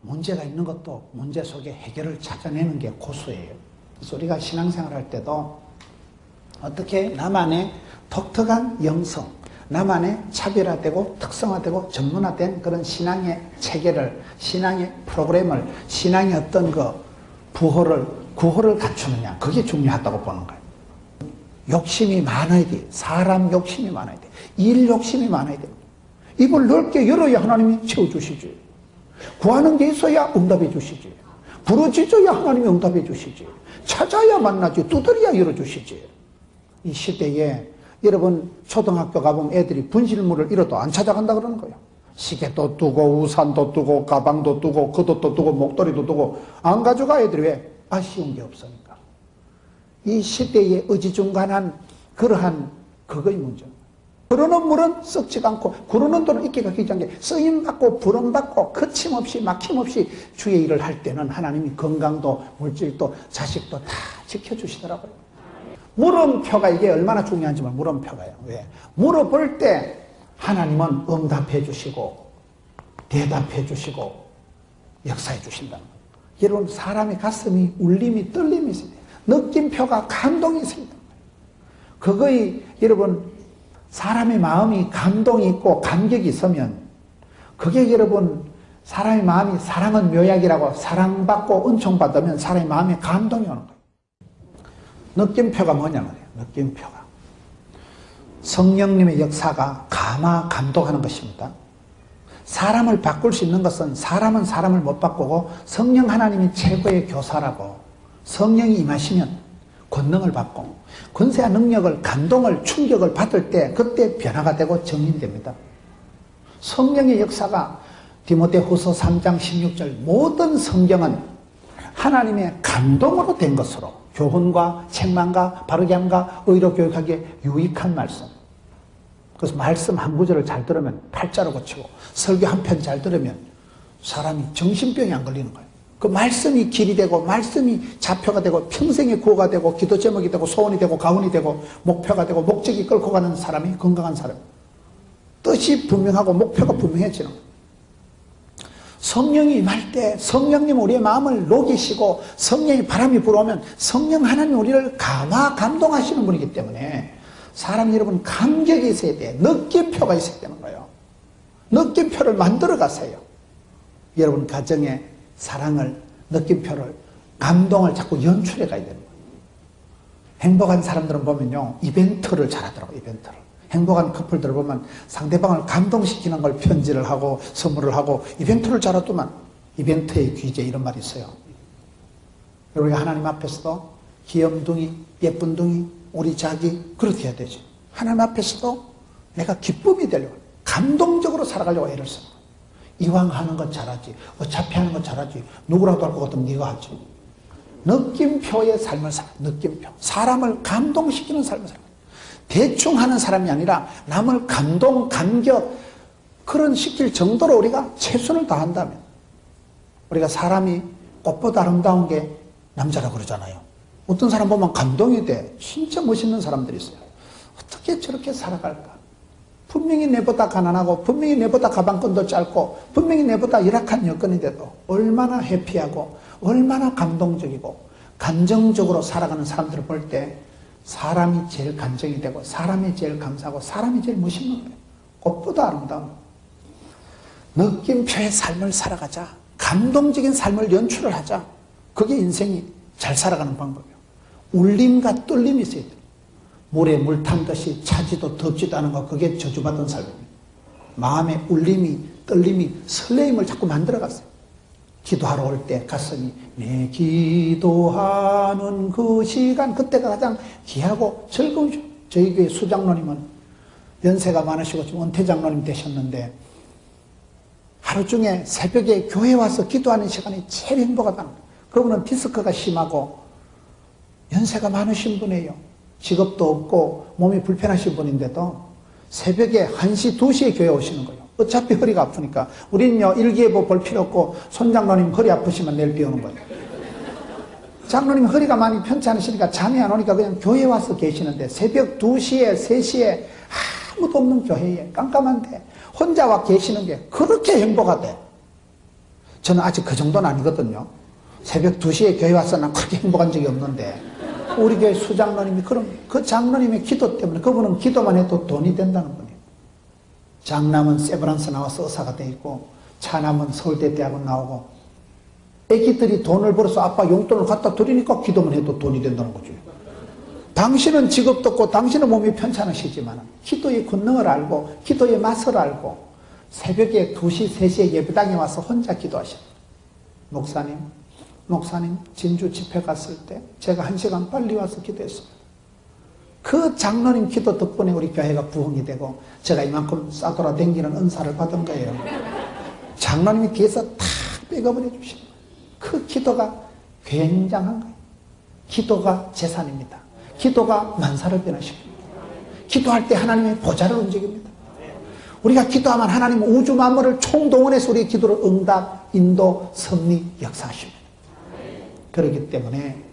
문제가 있는 것도 문제 속에 해결을 찾아내는 게 고수예요. 그래서 우리가 신앙생활 할 때도 어떻게 나만의 독특한 영성, 나만의 차별화되고 특성화되고 전문화된 그런 신앙의 체계를, 신앙의 프로그램을, 신앙의 어떤 구호를 갖추느냐, 그게 중요하다고 보는 거예요. 욕심이 많아야 돼. 사람 욕심이 많아야 돼. 일 욕심이 많아야 돼. 입을 넓게 열어야 하나님이 채워주시지. 구하는 게 있어야 응답해 주시지. 부르짖어야 하나님이 응답해 주시지. 찾아야 만나지. 두드려야 열어주시지. 이 시대에 여러분 초등학교 가보면 애들이 분실물을 잃어도 안 찾아간다 그러는 거예요. 시계도 두고 우산도 두고 가방도 두고 겉옷도 두고 목도리도 두고 안 가져가. 애들이 왜? 아쉬운 게 없으니까. 이 시대에 어지중간한 그러한 그거의 문제. 흐르는 물은 썩지가 않고 구르는 돈은 있기가 기지 않게 쓰임받고 부름받고 거침없이 막힘없이 주의 일을 할 때는 하나님이 건강도 물질도 자식도 다 지켜주시더라고요. 물음표가 이게 얼마나 중요한지 몰라요. 물음표가요. 왜? 물어볼 때 하나님은 응답해 주시고 대답해 주시고 역사해 주신다는 거예요. 여러분 사람의 가슴이 울림이 떨림이 있어요. 느낌표가 감동이 있습니다. 그거의 여러분 사람의 마음이 감동이 있고 감격이 있으면 그게 여러분 사람의 마음이 사랑은 묘약이라고 사랑받고 은총받으면 사람의 마음에 감동이 오는 거예요. 느낌표가 뭐냐 말이에요. 느낌표가 성령님의 역사가 감독하는 것입니다. 사람을 바꿀 수 있는 것은 사람은 사람을 못 바꾸고 성령 하나님이 최고의 교사라고 성령이 임하시면 권능을 받고 권세와 능력을 감동을 충격을 받을 때 그때 변화가 되고 정인됩니다. 성령의 역사가 디모데후서 3장 16절 모든 성경은 하나님의 감동으로 된 것으로 교훈과 책망과 바르게 함과 의로 교육하기에 유익한 말씀. 그래서 말씀 한 구절을 잘 들으면 팔자로 고치고 설교 한 편 잘 들으면 사람이 정신병이 안 걸리는 거예요. 그 말씀이 길이 되고 말씀이 좌표가 되고 평생의 구호가 되고 기도 제목이 되고 소원이 되고 가훈이 되고 목표가 되고 목적이 끌고 가는 사람이 건강한 사람. 뜻이 분명하고 목표가 분명해지는 거예요. 성령이 임할 때 성령님 우리의 마음을 녹이시고 성령의 바람이 불어오면 성령 하나님 우리를 감동하시는 분이기 때문에 사람 여러분 감격이 있어야 돼. 느낌표가 있어야 되는 거예요. 느낌표를 만들어 가세요. 여러분 가정에 사랑을, 느낌표를, 감동을 자꾸 연출해 가야 되는 거예요. 행복한 사람들은 보면요 이벤트를 잘하더라고요. 이벤트를. 행복한 커플들을 보면 상대방을 감동시키는 걸 편지를 하고 선물을 하고 이벤트를 잘하더만 이벤트의 귀재 이런 말이 있어요. 우리가 하나님 앞에서도 귀염둥이, 예쁜둥이, 우리 자기 그렇게 해야 되지. 하나님 앞에서도 내가 기쁨이 되려고 감동적으로 살아가려고 애를 써. 이왕 하는 건 잘하지. 어차피 하는 건 잘하지. 누구라도 할 것 같으면 네가 하지. 느낌표의 삶을 살아. 느낌표. 사람을 감동시키는 삶을 살아. 대충 하는 사람이 아니라 남을 감동, 감격 그런 시킬 정도로 우리가 최선을 다한다면 우리가 사람이 꽃보다 아름다운 게 남자라고 그러잖아요. 어떤 사람 보면 감동이 돼. 진짜 멋있는 사람들이 있어요. 어떻게 저렇게 살아갈까? 분명히 내보다 가난하고 분명히 내보다 가방끈도 짧고 분명히 내보다 열악한 여건이 돼도 얼마나 해피하고 얼마나 감동적이고 감정적으로 살아가는 사람들을 볼 때 사람이 제일 감정이 되고 사람이 제일 감사하고 사람이 제일 멋있는 거예요. 꽃보다 아름다운 느낌표의 삶을 살아가자. 감동적인 삶을 연출을 하자. 그게 인생이 잘 살아가는 방법이에요. 울림과 떨림이 있어야 돼요. 물에 물 탄 듯이 차지도 덥지도 않은 거 그게 저주받은 삶입니다. 마음의 울림이 떨림이 설레임을 자꾸 만들어갔어요. 기도하러 올 때 가슴이 내 기도하는 그 시간 그때가 가장 귀하고 즐거우죠. 저희 교회 수장로님은 연세가 많으시고 지금 은퇴 장로님 되셨는데 하루 중에 새벽에 교회 와서 기도하는 시간이 제일 행복하다는 거예요. 그분은 디스크가 심하고 연세가 많으신 분이에요. 직업도 없고 몸이 불편하신 분인데도 새벽에 1시, 2시에 교회 오시는 거예요. 어차피 허리가 아프니까. 우리는요 일기예보 볼 필요 없고 손장로님 허리 아프시면 내일 비 오는 거예요. 장로님 허리가 많이 편치 않으시니까 잠이 안 오니까 그냥 교회 와서 계시는데 새벽 2시에 3시에 아무도 없는 교회에 깜깜한데 혼자 와 계시는 게 그렇게 행복하대. 저는 아직 그 정도는 아니거든요. 새벽 2시에 교회 와서 난 그렇게 행복한 적이 없는데, 우리 교회 수장로님이 그럼 그 장로님의 기도 때문에 그분은 기도만 해도 돈이 된다는 분이에요. 장남은 세브란스 나와서 의사가 돼 있고, 차남은 서울대 대학원 나오고, 애기들이 돈을 벌어서 아빠 용돈을 갖다 드리니까 기도만 해도 돈이 된다는 거죠. 당신은 직업도 없고 당신은 몸이 편찮으시지만 기도의 권능을 알고 기도의 맛을 알고 새벽에 2시, 3시에 예배당에 와서 혼자 기도하십니다. 목사님 진주 집회 갔을 때 제가 1시간 빨리 와서 기도했습니다. 그 장로님 기도 덕분에 우리 교회가 부흥이 되고 제가 이만큼 싸돌아 댕기는 은사를 받은 거예요. 장로님이 뒤에서 다 백업을 해주신 거예요. 그 기도가 굉장한 거예요. 기도가 재산입니다. 기도가 만사를 변화시킵니다. 기도할 때 하나님의 보좌를 움직입니다. 우리가 기도하면 하나님은 우주 만물을 총동원해서 우리의 기도를 응답, 인도, 섭리, 역사하십니다. 그렇기 때문에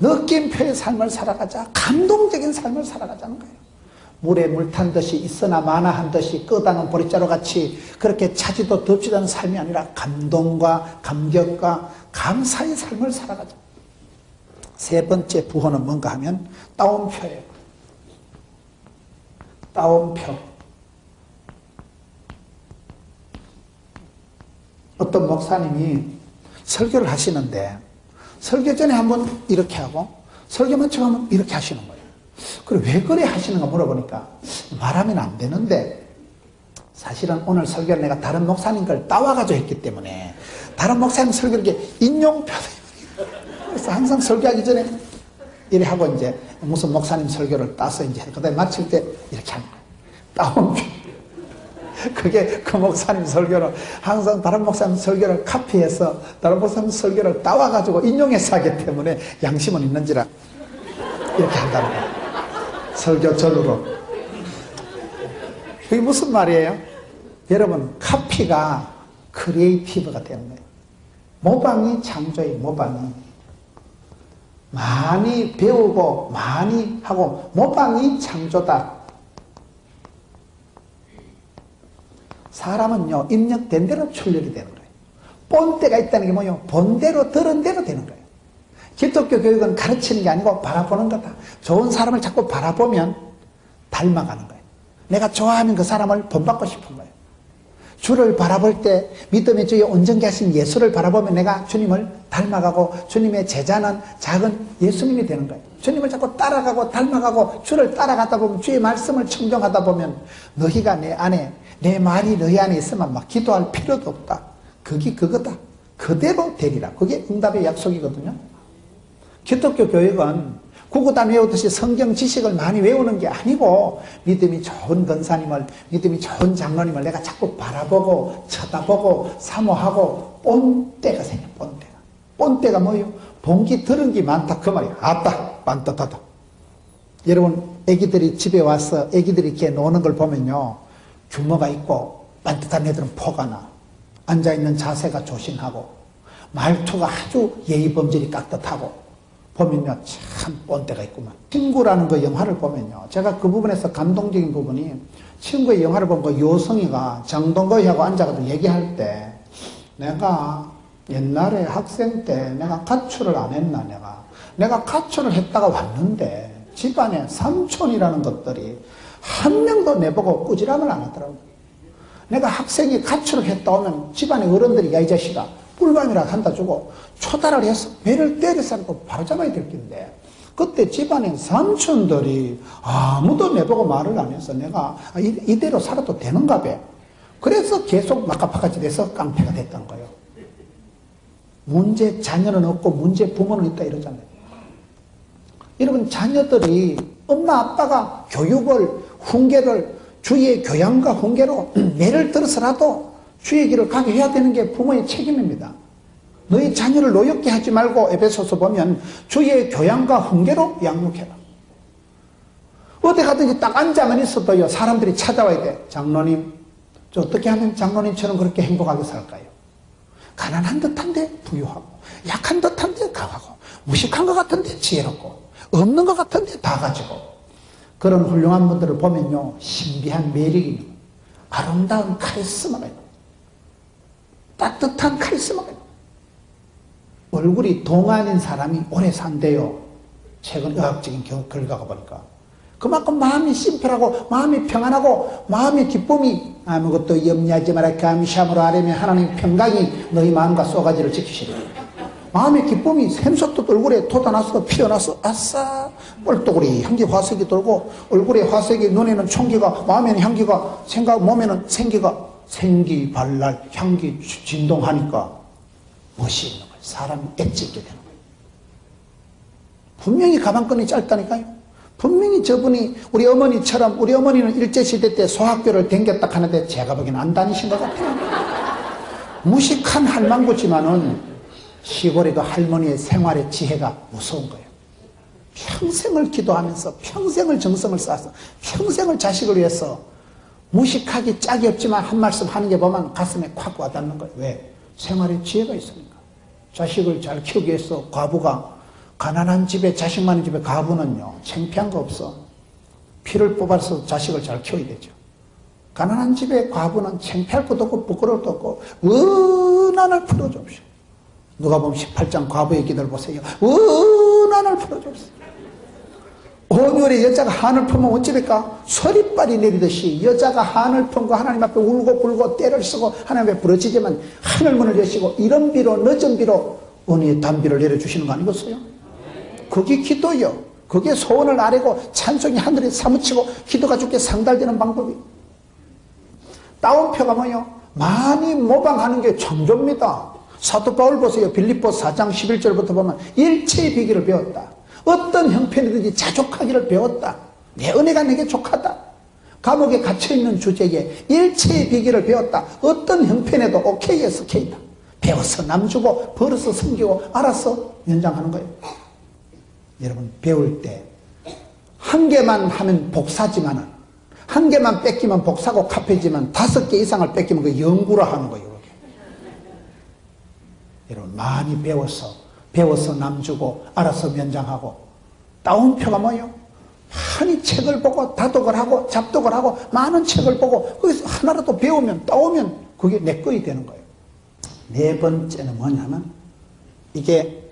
느낌표의 삶을 살아가자, 감동적인 삶을 살아가자는 거예요. 물에 물 탄 듯이 있으나 마나 한 듯이 끄다는 보리자루 같이 그렇게 차지도 덥지도 않은 삶이 아니라 감동과 감격과 감사의 삶을 살아가자. 세 번째 부호는 뭔가 하면 따옴표예요. 따옴표. 어떤 목사님이 설교를 하시는데 설교 전에 한번 이렇게 하고 설교 마치고 한번 이렇게 하시는 거예요. 그래 왜 그래 하시는가 물어보니까 말하면 안 되는데 사실은 오늘 설교를 내가 다른 목사님 걸 따와가지고 했기 때문에 다른 목사님 설교를 이렇게 인용표를 그래서 항상 설교하기 전에 이래 하고 이제 무슨 목사님 설교를 따서 이제 그다음에 마칠 때 이렇게 하는 거예요. 따옴표. 그게 그 목사님 설교를 항상 다른 목사님 설교를 카피해서 다른 목사님 설교를 따와가지고 인용해서 하기 때문에 양심은 있는지라 이렇게 한다는 거예요. 설교 전으로. 그게 무슨 말이에요? 여러분 카피가 크리에이티브가 되는 거예요. 모방이 창조예요. 모방이. 많이 배우고 많이 하고 모방이 창조다. 사람은요 입력된 대로 출력이 되는 거예요. 본때가 있다는 게 뭐예요? 본대로 들은 대로 되는 거예요. 기독교 교육은 가르치는 게 아니고 바라보는 거다. 좋은 사람을 자꾸 바라보면 닮아가는 거예요. 내가 좋아하는 그 사람을 본받고 싶은 거예요. 주를 바라볼 때 믿음의 주의 온전케 하신 예수를 바라보면 내가 주님을 닮아가고 주님의 제자는 작은 예수님이 되는 거예요. 주님을 자꾸 따라가고 닮아가고 주를 따라가다 보면 주의 말씀을 청종하다 보면 너희가 내 안에 내 말이 너희 안에 있으면 막 기도할 필요도 없다. 그게 그거다. 그대로 되리라. 그게 응답의 약속이거든요. 기독교 교육은 구구다 외우듯이 성경 지식을 많이 외우는 게 아니고 믿음이 좋은 권사님을 믿음이 좋은 장로님을 내가 자꾸 바라보고 쳐다보고 사모하고 본때가 생겨. 본때가 뭐예요? 본기 들은 게 많다 그 말이야. 아따 반듯하다. 여러분 애기들이 집에 와서 애기들이 이렇게 노는 걸 보면요 규모가 있고 반듯한 애들은 포가 나. 앉아있는 자세가 조신하고 말투가 아주 예의범절이 깍듯하고 보면요 참 본때가 있구만. 친구라는 그 영화를 보면요 제가 그 부분에서 감동적인 부분이 친구의 영화를 보면 그 요성이가 정동거이하고 앉아가지고 얘기할 때 내가 옛날에 학생 때 내가 가출을 안 했나 내가 가출을 했다가 왔는데 집안에 삼촌이라는 것들이 한 명도 내보고 꾸지람을 안 하더라고요. 내가 학생이 가출을 했다 오면 집안의 어른들이 야 이 자식아 꿀밤이라도 한다 주고 초달을 해서 배를 때려서 바로 잡아야 될 텐데 그때 집안의 삼촌들이 아무도 내보고 말을 안 해서 내가 이대로 살아도 되는가 봐. 그래서 계속 막가파같이 돼서 깡패가 됐던 거예요. 문제 자녀는 없고 문제 부모는 있다 이러잖아요. 여러분 자녀들이 엄마 아빠가 교육을 훈계를 주의 교양과 훈계로 예를 들어서라도 주의 길을 가게 해야 되는 게 부모의 책임입니다. 너희 자녀를 노엽게 하지 말고 에베소서 보면 주의 교양과 훈계로 양육해라. 어디 가든지 딱 앉아만 있어도요 사람들이 찾아와야 돼. 장로님 저 어떻게 하면 장로님처럼 그렇게 행복하게 살까요? 가난한 듯한데 부유하고 약한 듯한데 강하고 무식한 것 같은데 지혜롭고 없는 것 같은데 다 가지고 그런 훌륭한 분들을 보면요 신비한 매력이 있는 아름다운 카리스마가 있는 따뜻한 카리스마가 있는 거예요. 얼굴이 동안인 사람이 오래 산대요. 최근 의학적인 결과가 보니까. 그만큼 마음이 심플하고 마음이 평안하고 마음의 기쁨이 아무것도 염려하지 마라 감시함으로 아뢰며 하나님 평강이 너희 마음과 쏘가지를 지키시리라. 마음의 기쁨이 샘솟듯 얼굴에 돋아나서 피어나서 아싸 뻘떡우리 향기 화색이 돌고 얼굴에 화색이 눈에는 총기가 마음에는 향기가 생각 몸에는 생기가 생기발랄 향기 진동하니까 멋이 있는 거예요. 사람이 엣지 있게 되는 거예요. 분명히 가방끈이 짧다니까요. 분명히 저분이 우리 어머니처럼 우리 어머니는 일제시대 때 소학교를 댕겼다 하는데 제가 보기에는 안 다니신 것 같아요. 무식한 할망구지만은 시골에도 할머니의 생활의 지혜가 무서운 거예요. 평생을 기도하면서 평생을 정성을 쌓아서 평생을 자식을 위해서 무식하기 짝이 없지만 한 말씀 하는 게 보면 가슴에 콱 와닿는 거예요. 왜? 생활의 지혜가 있으니까. 자식을 잘 키우기 위해서 과부가 가난한 집에 자식 많은 집에 가부는요 창피한 거 없어. 피를 뽑아서 자식을 잘 키워야 되죠. 가난한 집에 과부는 창피할 것도 없고 부끄러울 것도 없고 은한을 풀어줍시오. 누가 보면 18장 과부의 기도를 보세요. 은한을 풀어줍시오. 온유월에 여자가 한을 풀면 어찌될까? 서리빨이 내리듯이 여자가 한을 풀고 하나님 앞에 울고 불고 때를 쓰고 하나님 앞에 부러지지만 하늘문을 여시고 이런 비로 늦은 비로 은혜의 단비를 내려주시는 거 아니겠어요? 그게 기도요. 그게 소원을 아뢰고 찬송이 하늘에 사무치고 기도가 주께 상달되는 방법이. 따옴표가 뭐요? 많이 모방하는 게 창조입니다. 사도 바울 보세요. 빌립보 4장 11절부터 보면 일체의 비결을 배웠다. 어떤 형편이든지 자족하기를 배웠다. 내 은혜가 내게 족하다. 감옥에 갇혀있는 주제에 일체의 비결을 배웠다. 어떤 형편에도 오케이에서 오케이다. 배워서 남주고 벌어서 섬기고 알아서 연장하는 거예요. 여러분 배울 때 한 개만 하면 복사지만은 한 개만 뺏기면 복사고 카페지만 5개 이상을 뺏기면 그 연구라 하는 거예요. 여러분 많이 배워서 남주고 알아서 면장하고. 따옴표가 뭐예요? 많이 책을 보고 다독을 하고 잡독을 하고 많은 책을 보고 거기서 하나라도 배우면 따오면 그게 내 거이 되는 거예요. 네 번째는 뭐냐면 이게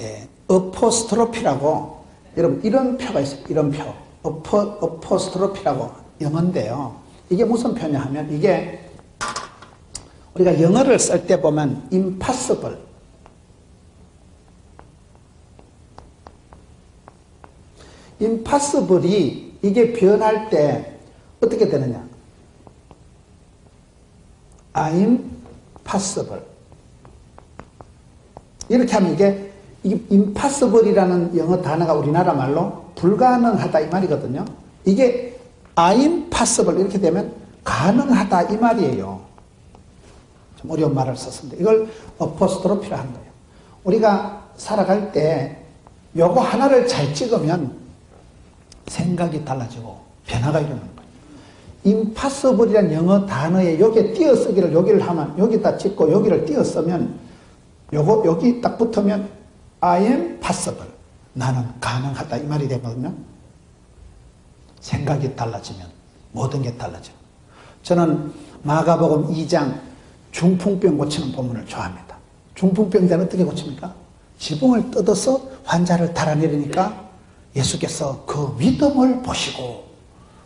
어포스트로피라고 여러분 이런 표가 있어요. 이런 표 어포스트로피라고 영어인데요. 이게 무슨 표냐 하면 이게 우리가 영어를 쓸 때 보면 impossible impossible이 이게 변할 때 어떻게 되느냐? I'm possible. 이렇게 하면 이게 impossible이라는 영어 단어가 우리나라 말로 불가능하다 이 말이거든요. 이게 I'm possible 이렇게 되면 가능하다 이 말이에요. 좀 어려운 말을 썼습니다. 이걸 어포스트로피라 하는 거예요. 우리가 살아갈 때 요거 하나를 잘 찍으면 생각이 달라지고 변화가 일어나는 거예요. impossible이라는 영어 단어에 여기에 띄어쓰기를 여기를 하면 여기다 찍고 여기를 띄어쓰면 요거 여기 딱 붙으면 I am possible. 나는 가능하다 이 말이 되거든요. 생각이 달라지면 모든 게 달라져요. 저는 마가복음 2장 중풍병 고치는 본문을 좋아합니다. 중풍병자는 어떻게 고칩니까? 지붕을 뜯어서 환자를 달아내리니까 예수께서 그 믿음을 보시고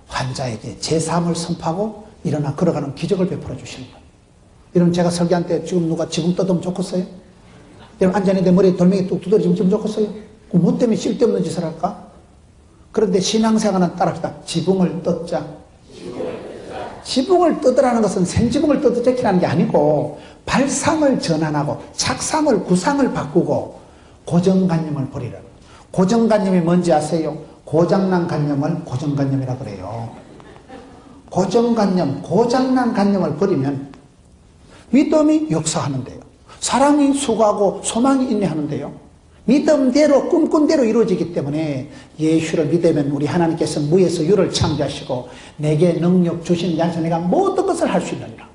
환자에게 제3을 선포하고 일어나 걸어가는 기적을 베풀어 주시는 거예요. 여러분 제가 설교할 때 지금 누가 지붕 뜯으면 좋겠어요? 여러분 앉아있는 내 머리에 돌멩이 뚝 두드려지면 지금 좋겠어요? 뭐 때문에 쓸데없는 짓을 할까? 그런데 신앙생활은 따라합시다. 지붕을 뜯자. 지붕을 뜯으라는 것은 생지붕을 뜯어제키라는 게 아니고 발상을 전환하고 착상을 구상을 바꾸고 고정관념을 버리라. 고정관념이 뭔지 아세요? 고장난 관념을 고정관념이라고 그래요. 고정관념, 고장난 관념을 버리면 믿음이 역사하는데요. 사랑이 수고하고 소망이 인내하는데요. 믿음대로 꿈꾼대로 이루어지기 때문에 예수를 믿으면 우리 하나님께서 무에서 유를 창조하시고 내게 능력 주시는 양서 내가 모든 것을 할 수 있느니라.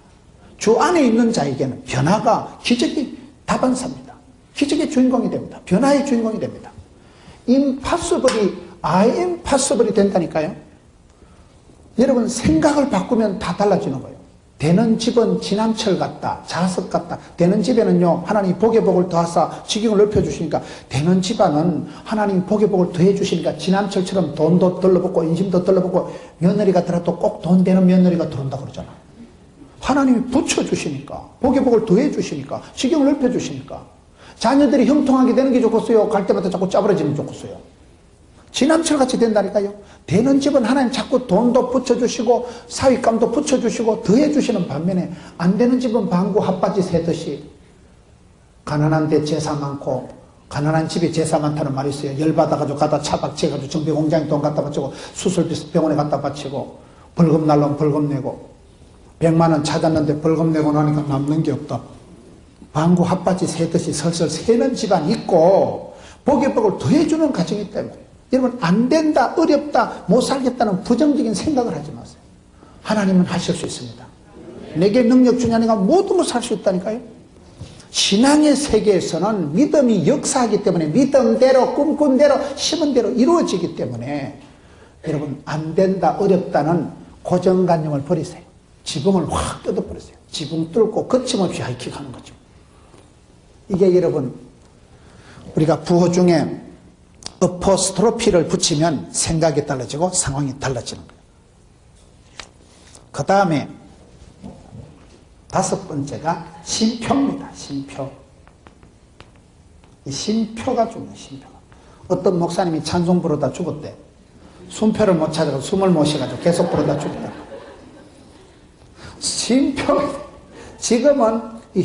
주 안에 있는 자에게는 변화가 기적이 다반사입니다. 기적의 주인공이 됩니다. 변화의 주인공이 됩니다. impossible이 I am possible이 된다니까요. 여러분 생각을 바꾸면 다 달라지는 거예요. 되는 집은 지남철 같다, 자석 같다. 되는 집에는요, 하나님 복의 복을 더하사 지경을 넓혀주시니까, 되는 집안은 하나님 복의 복을 더해주시니까, 지남철처럼 돈도 덜러붙고, 인심도 덜러붙고, 며느리가 들어도 꼭 돈 되는 며느리가 들어온다 그러잖아. 하나님이 붙여주시니까, 복의 복을 더해주시니까, 지경을 넓혀주시니까, 자녀들이 형통하게 되는 게 좋겠어요? 갈 때마다 자꾸 짜부러지면 좋겠어요? 지남철같이 된다니까요. 되는 집은 하나님 자꾸 돈도 붙여주시고 사윗감도 붙여주시고 더해주시는 반면에, 안 되는 집은 방구 핫바지 새듯이 가난한 데 제사 많고, 가난한 집에 제사 많다는 말이 있어요. 열받아가지고 가다 차박치해가지고 정비공장에 돈 갖다 바치고 수술비 병원에 갖다 바치고 벌금 날라면 벌금 내고 100만 원 찾았는데 벌금 내고 나니까 남는 게 없다. 방구 핫바지 새듯이 설설 새는 집안 있고 복의 복을 더해주는 가정이기 때문에, 여러분, 안 된다, 어렵다, 못 살겠다는 부정적인 생각을 하지 마세요. 하나님은 하실 수 있습니다. 내게 능력 주냐니까 모든 살 수 있다니까요. 신앙의 세계에서는 믿음이 역사하기 때문에 믿음대로, 꿈꾼 대로, 심은 대로 이루어지기 때문에, 여러분, 안 된다, 어렵다는 고정관념을 버리세요. 지붕을 확 뜯어버리세요. 지붕 뚫고 거침없이 하이킥하는 거죠. 이게 여러분, 우리가 부호 중에 어포스트로피를 붙이면 생각이 달라지고 상황이 달라지는 거예요. 그 다음에 5번째가 심표입니다. 심표. 이 심표가 중요해요. 심표가. 어떤 목사님이 찬송 부르다 죽었대. 숨표를 못 찾아서 숨을 못 쉬어가지고 계속 부르다 죽었다. 심표. 지금은 이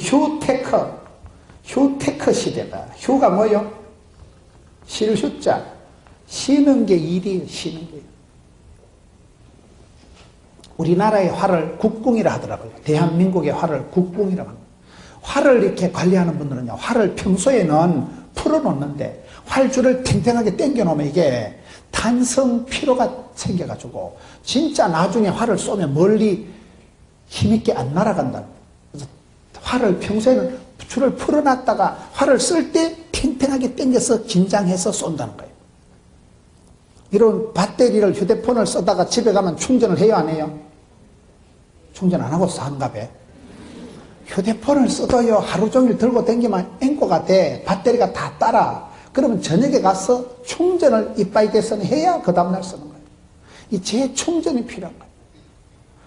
휴테크 시대다. 휴가 뭐요? 쉴 휴자. 쉬는 게 일이에요. 쉬는 게. 우리나라의 화를 국궁이라 하더라고요. 대한민국의 화를 국궁이라고 합니다. 화를 이렇게 관리하는 분들은요, 화를 평소에는 풀어놓는데 활줄을 탱탱하게 당겨놓으면 이게 탄성 피로가 생겨가지고 진짜 나중에 화를 쏘면 멀리 힘있게 안 날아간다. 그래서 화를 평소에는 줄을 풀어놨다가 활을 쓸 때 탱탱하게 당겨서 긴장해서 쏜다는 거예요. 이런 배터리를, 휴대폰을 쓰다가 집에 가면 충전을 해요, 안 해요? 충전 안 하고 한갑에. 휴대폰을 써도요, 하루 종일 들고 다니면 앵꼬가 돼. 배터리가 다 따라. 그러면 저녁에 가서 충전을 이빠이 대선 해야 그 다음날 쓰는 거예요. 이 재충전이 필요한 거예요.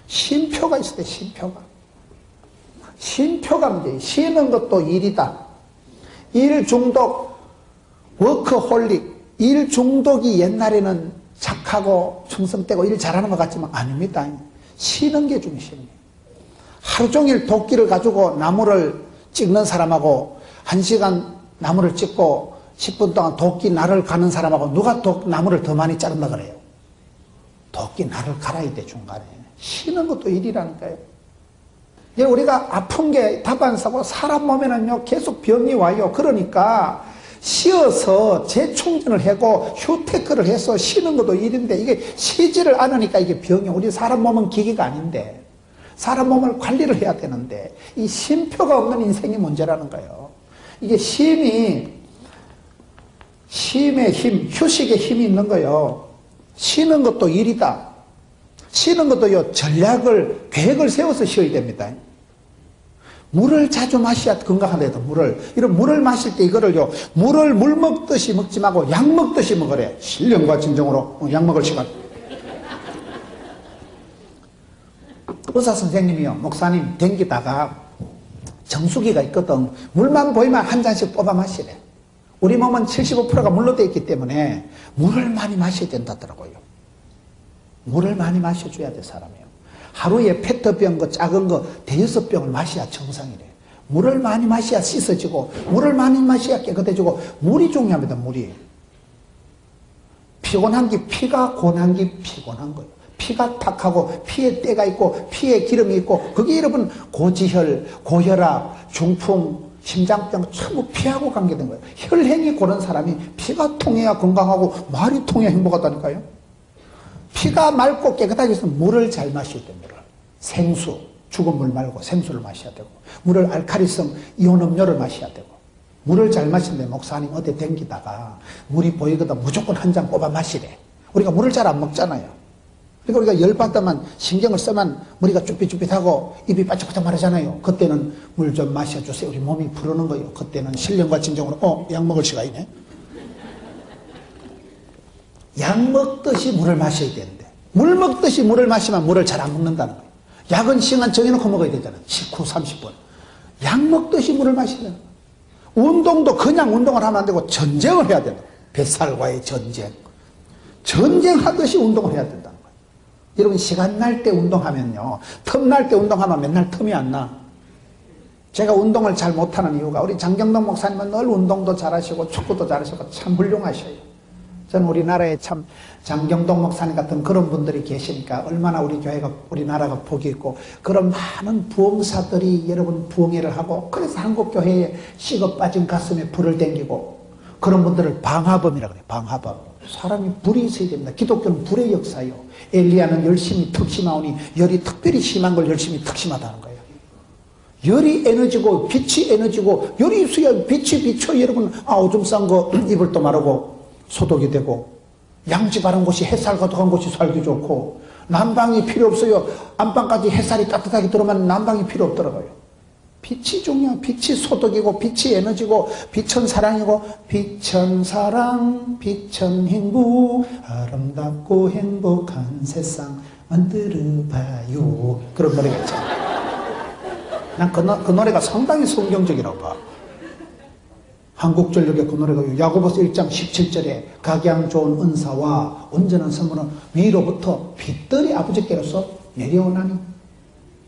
쉼표가 있을 때, 쉼표가. 쉼표가 문제예요. 쉬는 것도 일이다. 일 중독, 워커홀릭. 일 중독이 옛날에는 착하고 충성되고 일 잘하는 것 같지만 아닙니다. 쉬는 게 중요해요. 하루 종일 도끼를 가지고 나무를 찍는 사람하고 1시간 나무를 찍고 10분 동안 도끼 날을 가는 사람하고 누가 나무를 더 많이 자른다 그래요? 도끼 날을 갈아야 돼, 중간에. 쉬는 것도 일이라니까요. 우리가 아픈 게 다반사고 사람 몸에는요 계속 병이 와요. 그러니까 쉬어서 재충전을 하고 휴테크를 해서 쉬는 것도 일인데, 이게 쉬지를 않으니까 이게 병이. 우리 사람 몸은 기계가 아닌데 사람 몸을 관리를 해야 되는데 이 쉼표가 없는 인생이 문제라는 거예요. 이게 쉼의 힘, 휴식의 힘이 있는 거예요. 쉬는 것도 일이다. 쉬는 것도요, 전략을, 계획을 세워서 쉬어야 됩니다. 물을 자주 마셔야 건강하다 해도 이런 물을 마실 때 이거를요, 물을 물 먹듯이 먹지 말고 약 먹듯이 먹으래. 신령과 진정으로 약 먹을 시간. 의사 선생님이요, 목사님 댕기다가 정수기가 있거든. 물만 보이면 한 잔씩 뽑아 마시래. 우리 몸은 75%가 물로 되어 있기 때문에 물을 많이 마셔야 된다더라고요. 물을 많이 마셔줘야 돼, 사람이요. 하루에 페트병, 작은 거 5병을 마셔야 정상이래. 물을 많이 마셔야 씻어지고, 물을 많이 마셔야 깨끗해지고, 물이 중요합니다, 물이. 피곤한 게, 피가 고난 게 피곤한 거예요. 피가 탁하고, 피에 때가 있고, 피에 기름이 있고, 그게 여러분, 고지혈, 고혈압, 중풍, 심장병, 전부 피하고 관계된 거예요. 혈행이 고른 사람이 피가 통해야 건강하고, 말이 통해야 행복하다니까요. 피가 맑고 깨끗하게 해서 물을 잘 마셔야 됩니다. 생수, 죽은 물 말고 생수를 마셔야 되고, 물을 알칼리성 이온 음료를 마셔야 되고, 물을 잘 마시는데 목사님 어디 댕기다가 물이 보이거든 무조건 한 잔 뽑아 마시래. 우리가 물을 잘 안 먹잖아요. 그러니까 우리가 열받다만 신경을 써만 머리가 쭈삣쭈삣하고 입이 바짝바짝 마르잖아요. 그때는 물 좀 마셔주세요. 우리 몸이 부르는 거예요. 그때는 신령과 진정으로 약 먹을 시간이네. 약 먹듯이 물을 마셔야 되는데 물 먹듯이 물을 마시면 물을 잘 안 먹는다는 거예요. 약은 시간 정해놓고 먹어야 되잖아요. 식후 30분. 약 먹듯이 물을 마셔야 되는 거예요. 운동도 그냥 운동을 하면 안 되고 전쟁을 해야 된다. 뱃살과의 전쟁. 전쟁하듯이 운동을 해야 된다는 거예요. 여러분 시간 날 때 운동하면요. 틈 날 때 운동하면 맨날 틈이 안 나. 제가 운동을 잘 못하는 이유가 우리 장경동 목사님은 늘 운동도 잘하시고 축구도 잘하시고 참 훌륭하셔요. 저는 우리나라에 참 장경동 목사님 같은 그런 분들이 계시니까 얼마나 우리 교회가 우리나라가 복이 있고 그런 많은 부흥사들이 여러분 부흥회를 하고 그래서 한국 교회에 식어 빠진 가슴에 불을 댕기고 그런 분들을 방화범이라고 그래요. 방화범. 사람이 불이 있어야 됩니다. 기독교는 불의 역사예요. 엘리야는 열심히 턱심하오니 열이 특별히 심한 걸 열심히 턱심하다는 거예요. 열이 에너지고 빛이 에너지고 열이 있어야 빛이 비쳐. 여러분 오줌 싼 거 이불도 마르고 소독이 되고 양지 바른 곳이 햇살 가득한 곳이 살기 좋고 난방이 필요 없어요. 안방까지 햇살이 따뜻하게 들어오면 난방이 필요 없더라고요. 빛이 중요해요. 빛이 소독이고 빛이 에너지고 빛은 사랑이고 빛은 사랑 빛은 행복 아름답고 행복한 세상 만들어봐요. 그런 노래가 있잖아요. 난 그 노래가 상당히 성경적이라고 봐. 한국전력의 그 노래가 야고보서 1장 17절에 각양 좋은 은사와 온전한 선물은 위로부터 빛들이 아버지께로서 내려오나니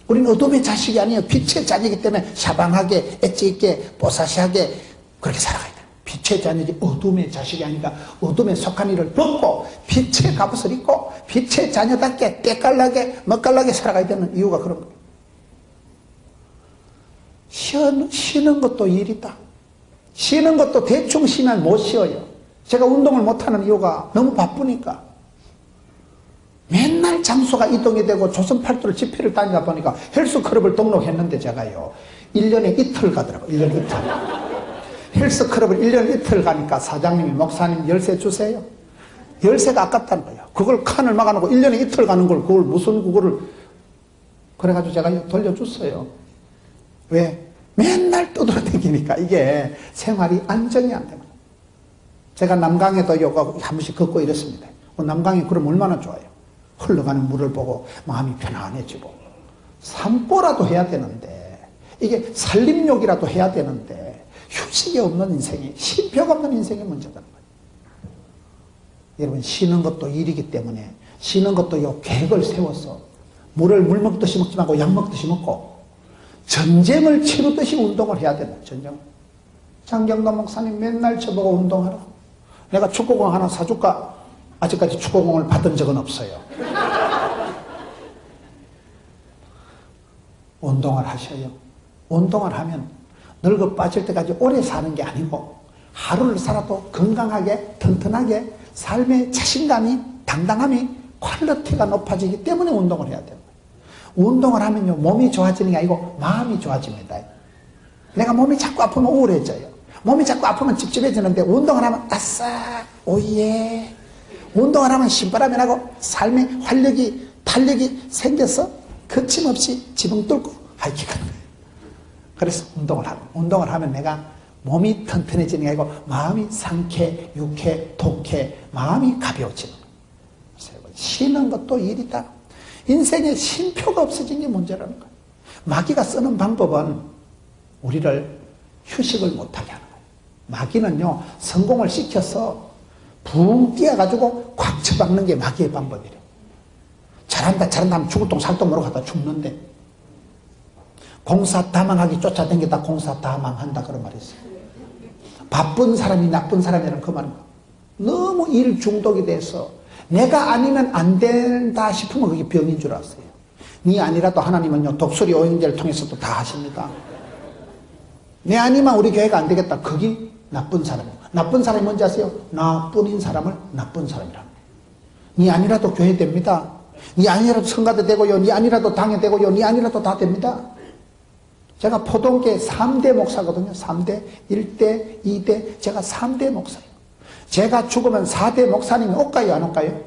우리는 어둠의 자식이 아니에요. 빛의 자녀이기 때문에 샤방하게 엣지 있게 뽀사시하게 그렇게 살아가야 돼요. 빛의 자녀지 어둠의 자식이 아니라 어둠에 속한 이를 벗고 빛의 갑옷을 입고 빛의 자녀답게 때깔나게 멋깔나게 살아가야 되는 이유가 그런 거예요. 쉬는 것도 일이다. 쉬는 것도 대충 쉬면 못 쉬어요. 제가 운동을 못하는 이유가 너무 바쁘니까. 맨날 장소가 이동이 되고 조선팔도를 집회를 다니다 보니까 헬스클럽을 등록했는데 제가요 1년에 이틀 가더라고요. 1년에 이틀. 헬스클럽을 1년에 이틀 가니까 사장님이 목사님 열쇠 주세요. 열쇠가 아깝다는 거예요. 그걸 칸을 막아놓고 1년에 이틀 가는 걸 그걸 무슨 그거를 그래가지고 제가 돌려줬어요. 왜? 맨날 떠돌아다니니까 이게 생활이 안정이 안 되는 거예요. 제가 남강에도 한 번씩 걷고 이랬습니다. 남강이 그럼 얼마나 좋아요. 흘러가는 물을 보고 마음이 편안해지고 산보라도 해야 되는데 이게 살림욕이라도 해야 되는데 휴식이 없는 인생이 쉼표가 없는 인생이 문제라는 거예요. 여러분 쉬는 것도 일이기 때문에 쉬는 것도 요 계획을 세워서 물을 물 먹듯이 먹지 말고 약 먹듯이 먹고 전쟁을 치르듯이 운동을 해야 된다. 전쟁. 장경동 목사님 맨날 저보고 운동하라. 내가 축구공 하나 사줄까? 아직까지 축구공을 받은 적은 없어요. 운동을 하셔요. 운동을 하면 늙어 빠질 때까지 오래 사는 게 아니고 하루를 살아도 건강하게 튼튼하게 삶의 자신감이 당당함이 퀄리티가 높아지기 때문에 운동을 해야 돼요. 운동을 하면요 몸이 좋아지는 게 아니고 마음이 좋아집니다. 내가 몸이 자꾸 아프면 우울해져요. 몸이 자꾸 아프면 찝찝해지는데 운동을 하면 아싸 오예 운동을 하면 신바람이 나고 삶의 활력이 탄력이 생겨서 거침없이 지붕 뚫고 하이킥하는 거예요. 그래서 운동을 하면 내가 몸이 튼튼해지는 게 아니고 마음이 상쾌 유쾌 독해 마음이 가벼워지는 거예요. 쉬는 것도 일이다. 인생에 쉼표가 없어진 게 문제라는 거예요. 마귀가 쓰는 방법은 우리를 휴식을 못하게 하는 거예요. 마귀는요 성공을 시켜서 붕 뛰어가지고 콱 쳐박는 게 마귀의 방법이래요. 잘한다 하면 죽을 똥 살똥 모르고 하다 죽는데 공사다망하기 쫓아다니다 공사다망한다 그런 말이 있어요. 바쁜 사람이 나쁜 사람이라는 그 말입니다. 너무 일 중독이 돼서 내가 아니면 안 된다 싶으면 그게 병인 줄 아세요. 네 아니라도 하나님은요 독수리 오행제를 통해서도 다 하십니다. 내 아니면 우리 교회가 안 되겠다. 그게 나쁜 사람이에요. 나쁜 사람이 뭔지 아세요? 나뿐인 사람을 나쁜 사람이라는 거예요. 네 아니라도 교회 됩니다. 네 아니라도 성가대 되고요. 네 아니라도 당회 되고요. 네 아니라도 다 됩니다. 제가 포동계 3대 목사거든요. 3대, 1대, 2대, 제가 3대 목사예요. 제가 죽으면 4대 목사님이 올까요? 안 올까요?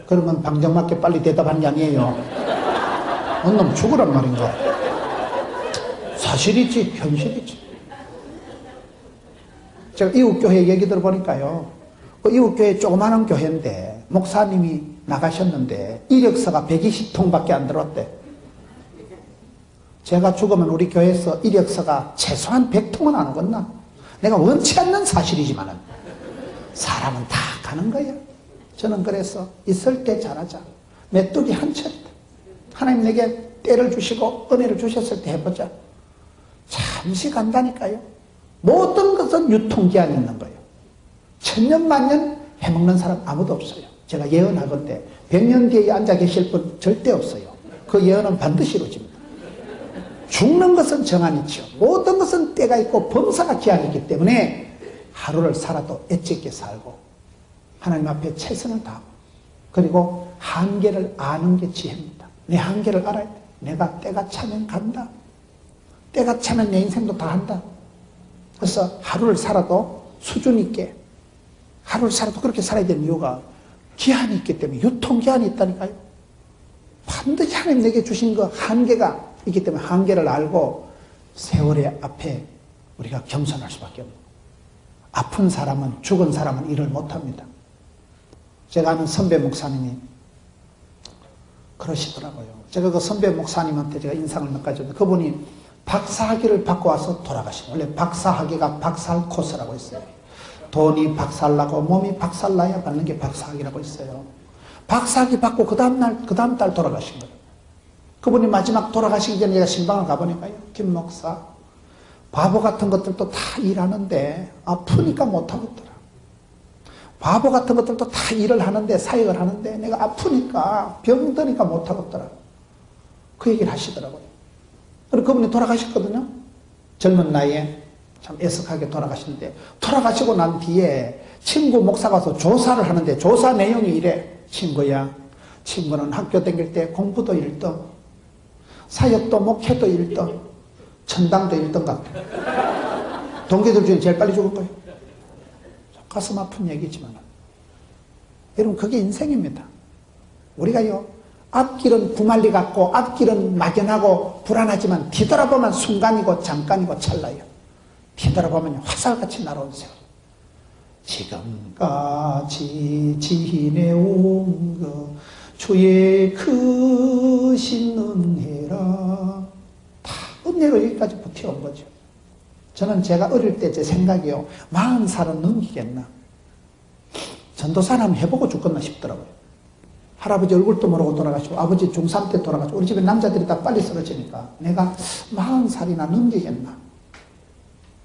그러면 방정맞게 빨리 대답하는 게 아니에요. 넌 죽으란 말인가? 사실이지, 현실이지. 제가 이웃교회 얘기 들어보니까요. 그 이웃교회 조그마한 교회인데 목사님이 나가셨는데 이력서가 120통밖에 안 들어왔대. 제가 죽으면 우리 교회에서 이력서가 최소한 100통은 안 오겠나? 내가 원치 않는 사실이지만은 사람은 다 가는 거야. 저는 그래서 있을 때 잘하자. 메뚜기 한 철이다. 하나님 내게 때를 주시고 은혜를 주셨을 때 해보자. 잠시 간다니까요. 모든 것은 유통기한이 있는 거예요. 천년 만년 해먹는 사람 아무도 없어요. 제가 예언하건대 100년 뒤에 앉아 계실 분 절대 없어요. 그 예언은 반드시 이루어집니다. 죽는 것은 정한이죠. 모든 것은 때가 있고 범사가 기한이 있기 때문에 하루를 살아도 애찍게 살고 하나님 앞에 최선을 다하고 그리고 한계를 아는 게 지혜입니다. 내 한계를 알아야 돼. 내가 때가 차면 간다. 때가 차면 내 인생도 다 한다. 그래서 하루를 살아도 수준 있게 하루를 살아도 그렇게 살아야 되는 이유가 기한이 있기 때문에 유통기한이 있다니까요. 반드시 하나님 내게 주신 그 한계가 있기 때문에 한계를 알고 세월의 앞에 우리가 겸손할 수밖에 없는 거예요. 아픈 사람은 죽은 사람은 일을 못합니다. 제가 아는 선배 목사님이 그러시더라고요. 제가 그 선배 목사님한테 제가 인상을 몇 가지 줬는데 그분이 박사학위를 받고 와서 돌아가신 거예요. 원래 박사학위가 박살 코스라고 있어요. 돈이 박살나고 몸이 박살나야 받는 게 박사학위라고 있어요. 박사학위 받고 그 다음 달 돌아가신 거예요. 그분이 마지막 돌아가시기 전에 제가 신방을 가보니까요. 김 목사, 바보 같은 것들도 다 일하는데 아프니까 못하겠더라. 바보 같은 것들도 다 일을 하는데 사역을 하는데 내가 아프니까 병드니까 못하겠더라. 그 얘기를 하시더라고요. 그리고 그분이 돌아가셨거든요. 젊은 나이에 참 애석하게 돌아가시는데 돌아가시고 난 뒤에 친구 목사가 와서 조사를 하는데 조사 내용이 이래. 친구야, 친구는 학교 다닐 때 공부도 1등, 사역도 목회도 1등, 천당도 1등 같아. 동기들 중에 제일 빨리 죽은 거예요. 가슴 아픈 얘기지만 여러분 그게 인생입니다. 우리가요 앞길은 구말리 같고 앞길은 막연하고 불안하지만 뒤돌아보면 순간이고 잠깐이고 찰나요. 뒤돌아보면 화살같이 날아온 세월. 지금까지 지내온 것 주의 크신 은혜라. 다 은혜로 여기까지 버텨온 거죠. 저는 제가 어릴 때 제 생각이요. 40살은 넘기겠나. 전도사는 한번 해보고 죽겠나 싶더라고요. 할아버지 얼굴도 모르고 돌아가시고 아버지 중3 때 돌아가시고 우리 집에 남자들이 다 빨리 쓰러지니까 내가 40살이나 넘기겠나.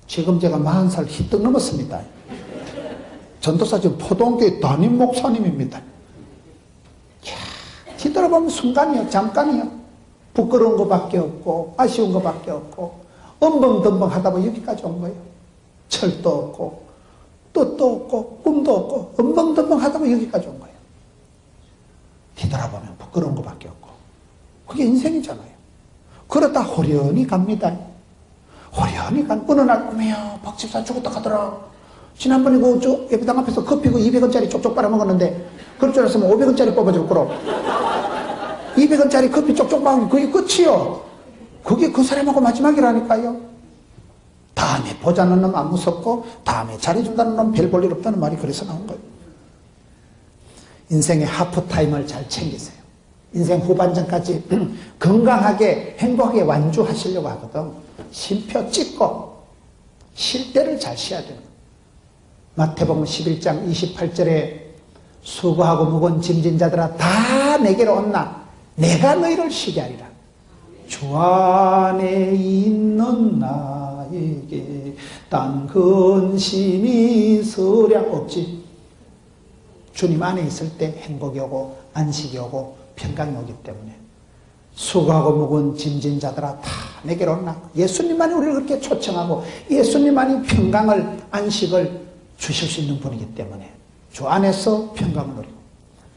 지금 제가 40살 휘떡 넘었습니다. 전도사 지금 포동교회 담임 목사님입니다. 야, 뒤돌아보면 순간이요, 잠깐이요. 부끄러운 것밖에 없고 아쉬운 것밖에 없고 엄벙덤벙 하다 보면 여기까지 온 거예요. 철도 없고 뜻도 없고 꿈도 없고 엄벙덤벙 하다 보면 여기까지 온 거예요. 뒤돌아보면 부끄러운 것밖에 없고 그게 인생이잖아요. 그러다 호련히 갑니다. 호련히 간 어느 날 어머야 박집사 죽었다 가더라. 지난번에 그 예배당 앞에서 커피 그 200원짜리 쪽쪽 빨아먹었는데 그럴 줄 알았으면 500원짜리 뽑아줄 거로 200원짜리 커피 쪽쪽 빨아먹으면 그게 끝이요. 그게 그 사람하고 마지막이라니까요. 다음에 보자는 놈 안 무섭고 다음에 잘해준다는 놈 별 볼 일 없다는 말이 그래서 나온 거예요. 인생의 하프타임을 잘 챙기세요. 인생 후반전까지 건강하게 행복하게 완주하시려고 하거든. 쉼표 찍고 쉴 때를 잘 쉬어야 돼요. 마태복음 11장 28절에 수고하고 무거운 짐진 자들아 다 내게로 온나 내가 너희를 쉬게 하리라. 주 안에 있는 나에게 딴 근심이 서량 없지. 주님 안에 있을 때 행복이 오고 안식이 오고 평강이 오기 때문에 수고하고 무거운 짐진 자들아 다 내게로 온나. 예수님만이 우리를 그렇게 초청하고 예수님만이 평강을 안식을 주실 수 있는 분이기 때문에 주 안에서 평강을 누리고